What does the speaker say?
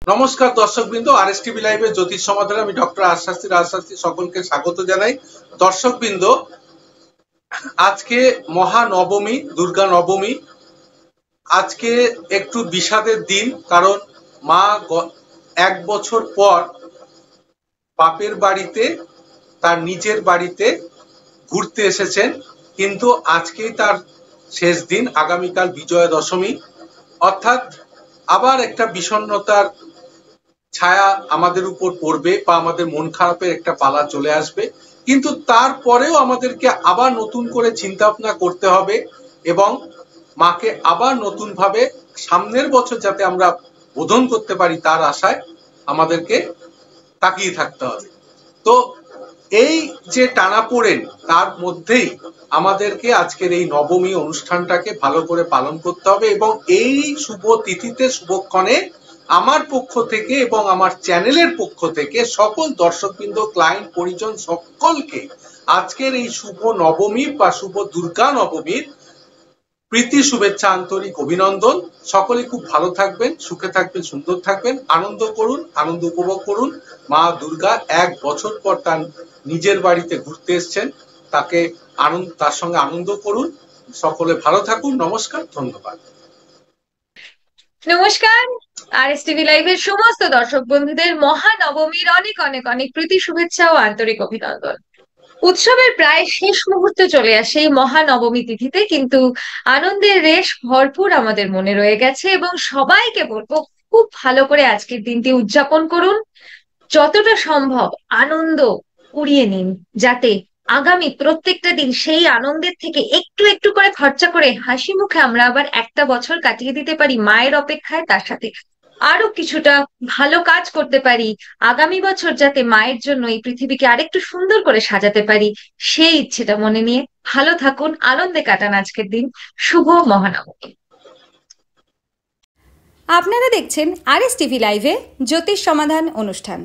নমস্কার দর্শকবৃন্দ, আরএসটিভি লাইভে জ্যোতিষ সমাধানে আমি ডক্টর রাজশাস্ত্রী সকলকে স্বাগত জানাই। দর্শকবৃন্দ, আজকে মহানবমী, দুর্গা নবমী। আজকে একটু বিষাদের দিন, কারণ মা 1 বছর পর বাপের বাড়িতে, তার নিজের বাড়িতে ঘুরতে এসেছেন, কিন্তু আজকেই তার শেষ দিন। আগামীকাল বিজয়া দশমী, অর্থাৎ আবার একটা বিষণ্ণতার ছায়া আমাদের উপর পড়বে বা আমাদের মন খারাপের একটা পালা চলে আসবে। কিন্তু তারপরেও আমাদেরকে আবার নতুন করে চিন্তা ভাবনা করতে হবে এবং মাকে আবার নতুন ভাবে সামনের বছর যাতে আমরা বোধন করতে পারি তার আশায় আমাদেরকে তাকিয়ে থাকতে হবে। তো এই যে টানাপোড়েন, তার মধ্যেই আমাদেরকে আজকের এই নবমী অনুষ্ঠানটাকে ভালো করে পালন করতে হবে এবং এই শুভ তিথিতে, শুভক্ষণে আমার পক্ষ থেকে এবং আমার চ্যানেলের পক্ষ থেকে সকল দর্শকবৃন্দ, ক্লায়েন্ট, পরিজন সকলকে আজকের এই শুভ নবমী বা শুভ দুর্গা নবমীর প্রীতি, শুভেচ্ছা, আন্তরিক অভিনন্দন। সকলে খুব ভালো থাকবেন, সুখে থাকবেন, সুন্দর থাকবেন, আনন্দ করুন, আনন্দ উপভোগ করুন। মা দুর্গা 1 বছর পর তার নিজের বাড়িতে ঘুরতে এসছেন, তার সঙ্গে আনন্দ করুন। সকলে ভালো থাকুন। নমস্কার, ধন্যবাদ। নমস্কার। আরএসটিভি লাইভের সমস্ত দর্শক বন্ধুদের মহানবমীর অনেক অনেক অনেক প্রীতি, শুভেচ্ছা ও আন্তরিক অভিনন্দন। উৎসবের প্রায় শেষ মুহূর্তে চলে আসে এই মহানবমী তিথিতে, কিন্তু আনন্দের রেশ ভরপুর আমাদের মনে রয়ে গেছে এবং সবাইকে বলবো খুব ভালো করে আজকের দিনটি উদযাপন করুন। যতটা সম্ভব আনন্দ কুড়িয়ে নিন, যাতে আগামী প্রত্যেকটা দিন সেই আনন্দের থেকে একটু একটু করে খরচা করে হাসি মুখে আমরা আবার একটা বছর কাটিয়ে দিতে পারি মায়ের অপেক্ষায়, তার সাথে আরো কিছুটা ভালো কাজ করতে পারি আগামী বছর, যাতে মায়ের জন্য এই পৃথিবীকে আরেকটু সুন্দর করে সাজাতে পারি। সেই ইচ্ছেটা মনে নিয়ে ভালো থাকুন, আনন্দে কাটান আজকের দিন। শুভ মহানবমী। আপনারা দেখছেন আরএসটিভি লাইভে জ্যোতিষ সমাধান অনুষ্ঠান।